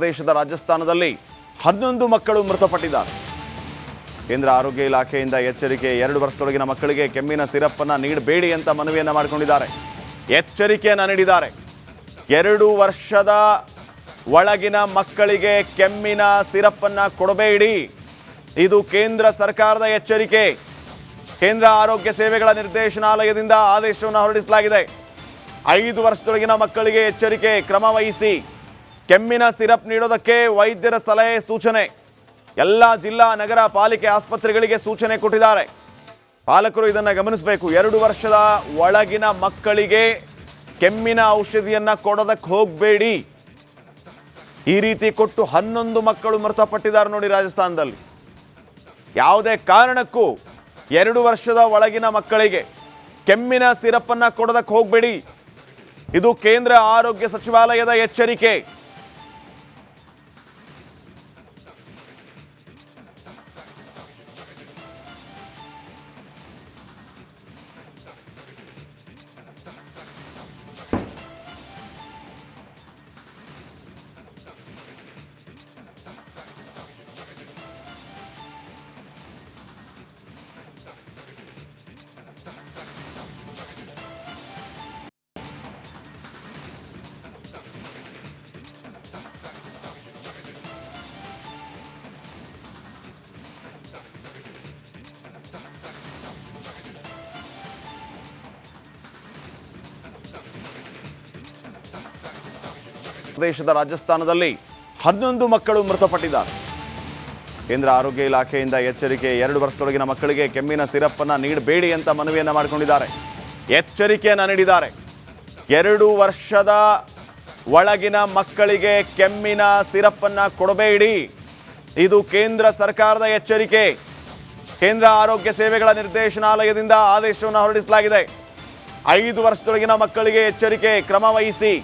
ದೇಶದ ರಾಜಸ್ಥಾನದಲ್ಲಿ 11 ಮಕ್ಕಳು ಮೃತಪಟ್ಟಿದ್ದಾರೆ. ಕೇಂದ್ರ ಆರೋಗ್ಯ ಇಲಾಖೆಯಿಂದ ಎಚ್ಚರಿಕೆ. 2 ವರ್ಷದೊಳಗಿನ ಮಕ್ಕಳಿಗೆ ಕೆಮ್ಮಿನ ಸಿರಪ್ ಅನ್ನು ನೀಡಬೇಡಿ ಅಂತ ಮನವಿಯನ್ನು ಮಾಡಿಕೊಂಡಿದ್ದಾರೆ. ಎಚ್ಚರಿಕೆಯನ್ನು ನೀಡಿದ್ದಾರೆ. 2 ವರ್ಷದ ಒಳಗಿನ ಮಕ್ಕಳಿಗೆ ಕೆಮ್ಮಿನ ಸಿರಪ್ ಅನ್ನು ಕೊಡಬೇಡಿ. ಇದು ಕೇಂದ್ರ ಸರ್ಕಾರದ ಎಚ್ಚರಿಕೆ. ಕೇಂದ್ರ ಆರೋಗ್ಯ ಸೇವೆಗಳ ನಿರ್ದೇಶನಾಲಯದಿಂದ ಆದೇಶವನ್ನು ಹೊರಡಿಸಲಾಗಿದೆ. 5 ವರ್ಷದೊಳಗಿನ ಮಕ್ಕಳಿಗೆ ಎಚ್ಚರಿಕೆ. ಕ್ರಮ ವಹಿಸಿ. ಕೆಮ್ಮಿನ ಸಿರಪ್ ನೀಡೋದಕ್ಕೆ ವೈದ್ಯರ ಸಲಹೆ ಸೂಚನೆ. ಎಲ್ಲ ಜಿಲ್ಲಾ ನಗರ ಪಾಲಿಕೆ ಆಸ್ಪತ್ರೆಗಳಿಗೆ ಸೂಚನೆ ಕೊಟ್ಟಿದ್ದಾರೆ. ಪಾಲಕರು ಇದನ್ನು ಗಮನಿಸಬೇಕು. 2 ವರ್ಷದ ಒಳಗಿನ ಮಕ್ಕಳಿಗೆ ಕೆಮ್ಮಿನ ಔಷಧಿಯನ್ನು ಕೊಡೋದಕ್ಕೆ ಹೋಗಬೇಡಿ. ಈ ರೀತಿ ಕೊಟ್ಟು 11 ಮಕ್ಕಳು ಮೃತಪಟ್ಟಿದ್ದಾರೆ ನೋಡಿ ರಾಜಸ್ಥಾನದಲ್ಲಿ. ಯಾವುದೇ ಕಾರಣಕ್ಕೂ 2 ವರ್ಷದ ಒಳಗಿನ ಮಕ್ಕಳಿಗೆ ಕೆಮ್ಮಿನ ಸಿರಪ್ ಅನ್ನು ಕೊಡೋದಕ್ಕೆ ಹೋಗಬೇಡಿ. ಇದು ಕೇಂದ್ರ ಆರೋಗ್ಯ ಸಚಿವಾಲಯದ ಎಚ್ಚರಿಕೆ. ದೇಶದ ರಾಜಸ್ಥಾನದಲ್ಲಿ 11 ಮಕ್ಕಳು ಮೃತಪಟ್ಟಿದ್ದಾರೆ. ಕೇಂದ್ರ ಆರೋಗ್ಯ ಇಲಾಖೆಯಿಂದ ಎಚ್ಚರಿಕೆ. 2 ವರ್ಷದೊಳಗಿನ ಮಕ್ಕಳಿಗೆ ಕೆಮ್ಮಿನ ಸಿರಪ್ ಅನ್ನು ನೀಡಬೇಡಿ ಅಂತ ಮನವಿಯನ್ನು ಮಾಡಿಕೊಂಡಿದ್ದಾರೆ. ಎಚ್ಚರಿಕೆಯನ್ನು ನೀಡಿದ್ದಾರೆ. 2 ವರ್ಷದ ಒಳಗಿನ ಮಕ್ಕಳಿಗೆ ಕೆಮ್ಮಿನ ಸಿರಪ್ ಅನ್ನು ಕೊಡಬೇಡಿ. ಇದು ಕೇಂದ್ರ ಸರ್ಕಾರದ ಎಚ್ಚರಿಕೆ. ಕೇಂದ್ರ ಆರೋಗ್ಯ ಸೇವೆಗಳ ನಿರ್ದೇಶನಾಲಯದಿಂದ ಆದೇಶವನ್ನು ಹೊರಡಿಸಲಾಗಿದೆ. 5 ವರ್ಷದೊಳಗಿನ ಮಕ್ಕಳಿಗೆ ಎಚ್ಚರಿಕೆ. ಕ್ರಮ ವಹಿಸಿ.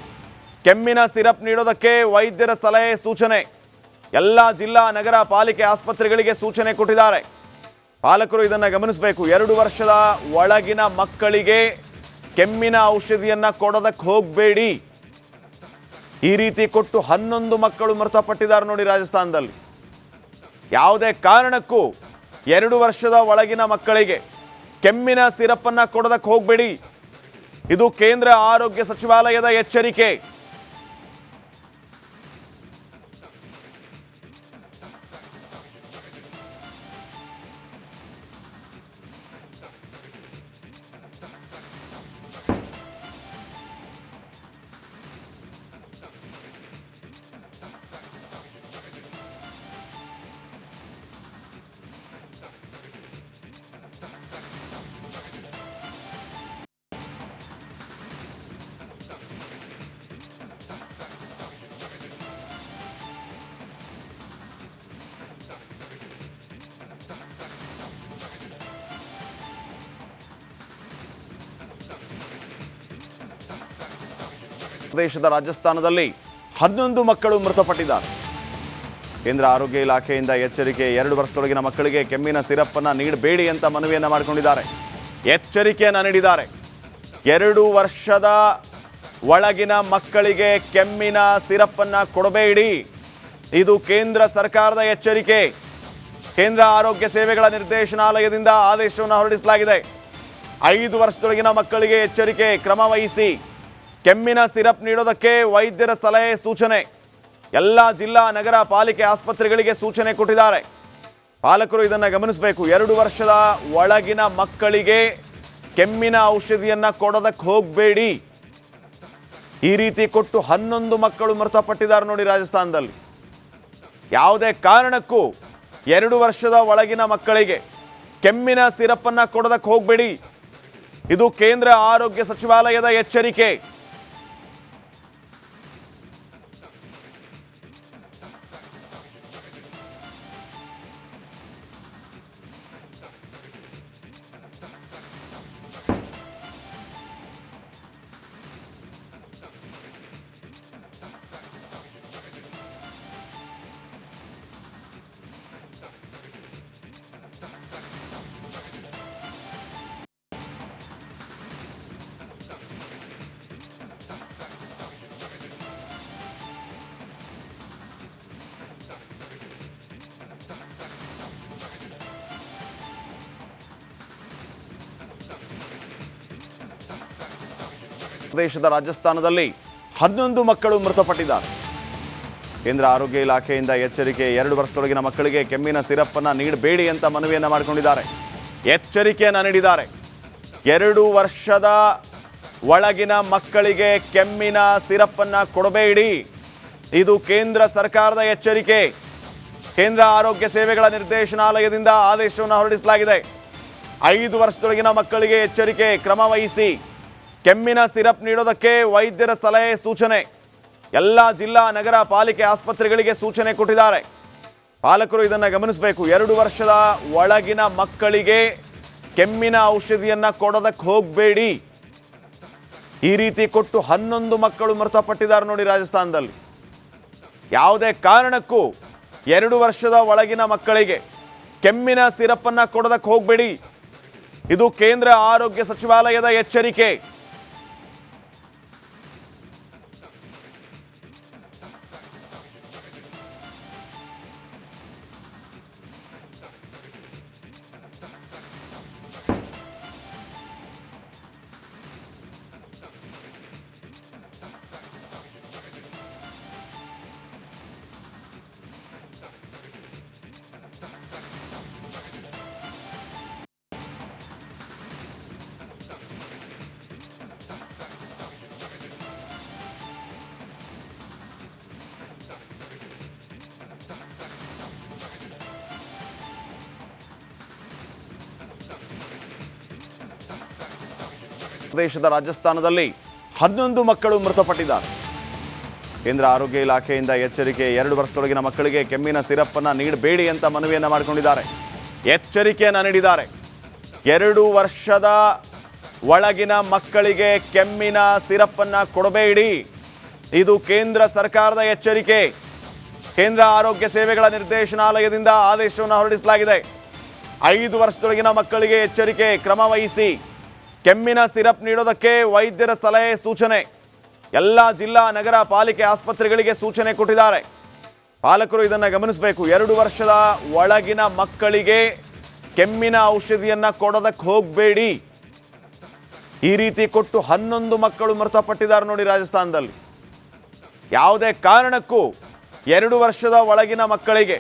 ಕೆಮ್ಮಿನ ಸಿರಪ್ ನೀಡೋದಕ್ಕೆ ವೈದ್ಯರ ಸಲಹೆ ಸೂಚನೆ. ಎಲ್ಲ ಜಿಲ್ಲಾ ನಗರ ಪಾಲಿಕೆ ಆಸ್ಪತ್ರೆಗಳಿಗೆ ಸೂಚನೆ ಕೊಟ್ಟಿದ್ದಾರೆ. ಪಾಲಕರು ಇದನ್ನು ಗಮನಿಸಬೇಕು. 2 ವರ್ಷದ ಒಳಗಿನ ಮಕ್ಕಳಿಗೆ ಕೆಮ್ಮಿನ ಔಷಧಿಯನ್ನು ಕೊಡೋದಕ್ಕೆ ಹೋಗಬೇಡಿ. ಈ ರೀತಿ ಕೊಟ್ಟು 11 ಮಕ್ಕಳು ಮೃತಪಟ್ಟಿದ್ದಾರೆ ನೋಡಿ ರಾಜಸ್ಥಾನದಲ್ಲಿ. ಯಾವುದೇ ಕಾರಣಕ್ಕೂ 2 ವರ್ಷದ ಒಳಗಿನ ಮಕ್ಕಳಿಗೆ ಕೆಮ್ಮಿನ ಸಿರಪ್ ಅನ್ನು ಕೊಡೋದಕ್ಕೆ ಹೋಗಬೇಡಿ. ಇದು ಕೇಂದ್ರ ಆರೋಗ್ಯ ಸಚಿವಾಲಯದ ಎಚ್ಚರಿಕೆ. ದೇಶದ ರಾಜಸ್ಥಾನದಲ್ಲಿ 11 ಮಕ್ಕಳು ಮೃತಪಟ್ಟಿದ್ದಾರೆ. ಕೇಂದ್ರ ಆರೋಗ್ಯ ಇಲಾಖೆಯಿಂದ ಎಚ್ಚರಿಕೆ. 2 ವರ್ಷದೊಳಗಿನ ಮಕ್ಕಳಿಗೆ ಕೆಮ್ಮಿನ ಸಿರಪ್ ಅನ್ನು ನೀಡಬೇಡಿ ಅಂತ ಮನವಿಯನ್ನು ಮಾಡಿಕೊಂಡಿದ್ದಾರೆ. ಎಚ್ಚರಿಕೆಯನ್ನು ನೀಡಿದ್ದಾರೆ. 2 ವರ್ಷದ ಒಳಗಿನ ಮಕ್ಕಳಿಗೆ ಕೆಮ್ಮಿನ ಸಿರಪ್ ಅನ್ನು ಕೊಡಬೇಡಿ. ಇದು ಕೇಂದ್ರ ಸರ್ಕಾರದ ಎಚ್ಚರಿಕೆ. ಕೇಂದ್ರ ಆರೋಗ್ಯ ಸೇವೆಗಳ ನಿರ್ದೇಶನಾಲಯದಿಂದ ಆದೇಶವನ್ನು ಹೊರಡಿಸಲಾಗಿದೆ. 5 ವರ್ಷದೊಳಗಿನ ಮಕ್ಕಳಿಗೆ ಎಚ್ಚರಿಕೆ. ಕ್ರಮ ವಹಿಸಿ. ಕೆಮ್ಮಿನ ಸಿರಪ್ ನೀಡೋದಕ್ಕೆ ವೈದ್ಯರ ಸಲಹೆ ಸೂಚನೆ. ಎಲ್ಲ ಜಿಲ್ಲಾ ನಗರ ಪಾಲಿಕೆ ಆಸ್ಪತ್ರೆಗಳಿಗೆ ಸೂಚನೆ ಕೊಟ್ಟಿದ್ದಾರೆ. ಪಾಲಕರು ಇದನ್ನು ಗಮನಿಸಬೇಕು. 2 ವರ್ಷದ ಒಳಗಿನ ಮಕ್ಕಳಿಗೆ ಕೆಮ್ಮಿನ ಔಷಧಿಯನ್ನು ಕೊಡೋದಕ್ಕೆ ಹೋಗಬೇಡಿ. ಈ ರೀತಿ ಕೊಟ್ಟು 11 ಮಕ್ಕಳು ಮೃತಪಟ್ಟಿದ್ದಾರೆ ನೋಡಿ ರಾಜಸ್ಥಾನದಲ್ಲಿ. ಯಾವುದೇ ಕಾರಣಕ್ಕೂ 2 ವರ್ಷದ ಒಳಗಿನ ಮಕ್ಕಳಿಗೆ ಕೆಮ್ಮಿನ ಸಿರಪ್ ಅನ್ನು ಕೊಡೋದಕ್ಕೆ ಹೋಗಬೇಡಿ. ಇದು ಕೇಂದ್ರ ಆರೋಗ್ಯ ಸಚಿವಾಲಯದ ಎಚ್ಚರಿಕೆ. ದೇಶದ ರಾಜಸ್ಥಾನದಲ್ಲಿ 11 ಮಕ್ಕಳು ಮೃತಪಟ್ಟಿದ್ದಾರೆ. ಕೇಂದ್ರ ಆರೋಗ್ಯ ಇಲಾಖೆಯಿಂದ ಎಚ್ಚರಿಕೆ. 2 ವರ್ಷದೊಳಗಿನ ಮಕ್ಕಳಿಗೆ ಕೆಮ್ಮಿನ ಸಿರಪ್ ಅನ್ನು ನೀಡಬೇಡಿ ಅಂತ ಮನವಿಯನ್ನು ಮಾಡಿಕೊಂಡಿದ್ದಾರೆ. ಎಚ್ಚರಿಕೆಯನ್ನು ನೀಡಿದ್ದಾರೆ. 2 ವರ್ಷದ ಒಳಗಿನ ಮಕ್ಕಳಿಗೆ ಕೆಮ್ಮಿನ ಸಿರಪ್ ಅನ್ನು ಕೊಡಬೇಡಿ. ಇದು ಕೇಂದ್ರ ಸರ್ಕಾರದ ಎಚ್ಚರಿಕೆ. ಕೇಂದ್ರ ಆರೋಗ್ಯ ಸೇವೆಗಳ ನಿರ್ದೇಶನಾಲಯದಿಂದ ಆದೇಶವನ್ನು ಹೊರಡಿಸಲಾಗಿದೆ. 5 ವರ್ಷದೊಳಗಿನ ಮಕ್ಕಳಿಗೆ ಎಚ್ಚರಿಕೆ. ಕ್ರಮ ವಹಿಸಿ. ಕೆಮ್ಮಿನ ಸಿರಪ್ ನೀಡೋದಕ್ಕೆ ವೈದ್ಯರ ಸಲಹೆ ಸೂಚನೆ. ಎಲ್ಲ ಜಿಲ್ಲಾ ನಗರ ಪಾಲಿಕೆ ಆಸ್ಪತ್ರೆಗಳಿಗೆ ಸೂಚನೆ ಕೊಟ್ಟಿದ್ದಾರೆ. ಪಾಲಕರು ಇದನ್ನು ಗಮನಿಸಬೇಕು. 2 ವರ್ಷದ ಒಳಗಿನ ಮಕ್ಕಳಿಗೆ ಕೆಮ್ಮಿನ ಔಷಧಿಯನ್ನು ಕೊಡೋದಕ್ಕೆ ಹೋಗಬೇಡಿ. ಈ ರೀತಿ ಕೊಟ್ಟು 11 ಮಕ್ಕಳು ಮೃತಪಟ್ಟಿದ್ದಾರೆ ನೋಡಿ ರಾಜಸ್ಥಾನದಲ್ಲಿ. ಯಾವುದೇ ಕಾರಣಕ್ಕೂ 2 ವರ್ಷದ ಒಳಗಿನ ಮಕ್ಕಳಿಗೆ ಕೆಮ್ಮಿನ ಸಿರಪ್ ಅನ್ನು ಕೊಡೋದಕ್ಕೆ ಹೋಗಬೇಡಿ. ಇದು ಕೇಂದ್ರ ಆರೋಗ್ಯ ಸಚಿವಾಲಯದ ಎಚ್ಚರಿಕೆ. ದೇಶದ ರಾಜಸ್ಥಾನದಲ್ಲಿ 11 ಮಕ್ಕಳು ಮೃತಪಟ್ಟಿದ್ದಾರೆ. ಕೇಂದ್ರ ಆರೋಗ್ಯ ಇಲಾಖೆಯಿಂದ ಎಚ್ಚರಿಕೆ. 2 ವರ್ಷದೊಳಗಿನ ಮಕ್ಕಳಿಗೆ ಕೆಮ್ಮಿನ ಸಿರಪ್ ಅನ್ನು ನೀಡಬೇಡಿ ಅಂತ ಮನವಿಯನ್ನು ಮಾಡಿಕೊಂಡಿದ್ದಾರೆ. ಎಚ್ಚರಿಕೆಯನ್ನು ನೀಡಿದ್ದಾರೆ. 2 ವರ್ಷದ ಒಳಗಿನ ಮಕ್ಕಳಿಗೆ ಕೆಮ್ಮಿನ ಸಿರಪ್ ಅನ್ನು ಕೊಡಬೇಡಿ. ಇದು ಕೇಂದ್ರ ಸರ್ಕಾರದ ಎಚ್ಚರಿಕೆ. ಕೇಂದ್ರ ಆರೋಗ್ಯ ಸೇವೆಗಳ ನಿರ್ದೇಶನಾಲಯದಿಂದ ಆದೇಶವನ್ನು ಹೊರಡಿಸಲಾಗಿದೆ. 5 ವರ್ಷದೊಳಗಿನ ಮಕ್ಕಳಿಗೆ ಎಚ್ಚರಿಕೆ. ಕ್ರಮ ವಹಿಸಿ. ಕೆಮ್ಮಿನ ಸಿರಪ್ ನೀಡೋದಕ್ಕೆ ವೈದ್ಯರ ಸಲಹೆ ಸೂಚನೆ. ಎಲ್ಲ ಜಿಲ್ಲಾ ನಗರ ಪಾಲಿಕೆ ಆಸ್ಪತ್ರೆಗಳಿಗೆ ಸೂಚನೆ ಕೊಟ್ಟಿದ್ದಾರೆ. ಪಾಲಕರು ಇದನ್ನು ಗಮನಿಸಬೇಕು. 2 ವರ್ಷದ ಒಳಗಿನ ಮಕ್ಕಳಿಗೆ ಕೆಮ್ಮಿನ ಔಷಧಿಯನ್ನು ಕೊಡೋದಕ್ಕೆ ಹೋಗಬೇಡಿ. ಈ ರೀತಿ ಕೊಟ್ಟು 11 ಮಕ್ಕಳು ಮೃತಪಟ್ಟಿದ್ದಾರೆ ನೋಡಿ ರಾಜಸ್ಥಾನದಲ್ಲಿ. ಯಾವುದೇ ಕಾರಣಕ್ಕೂ 2 ವರ್ಷದ ಒಳಗಿನ ಮಕ್ಕಳಿಗೆ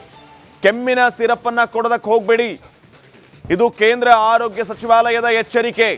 ಕೆಮ್ಮಿನ ಸಿರಪ್ ಅನ್ನು ಕೊಡೋದಕ್ಕೆ ಹೋಗಬೇಡಿ. ಇದು ಕೇಂದ್ರ ಆರೋಗ್ಯ ಸಚಿವಾಲಯದ ಎಚ್ಚರಿಕೆ.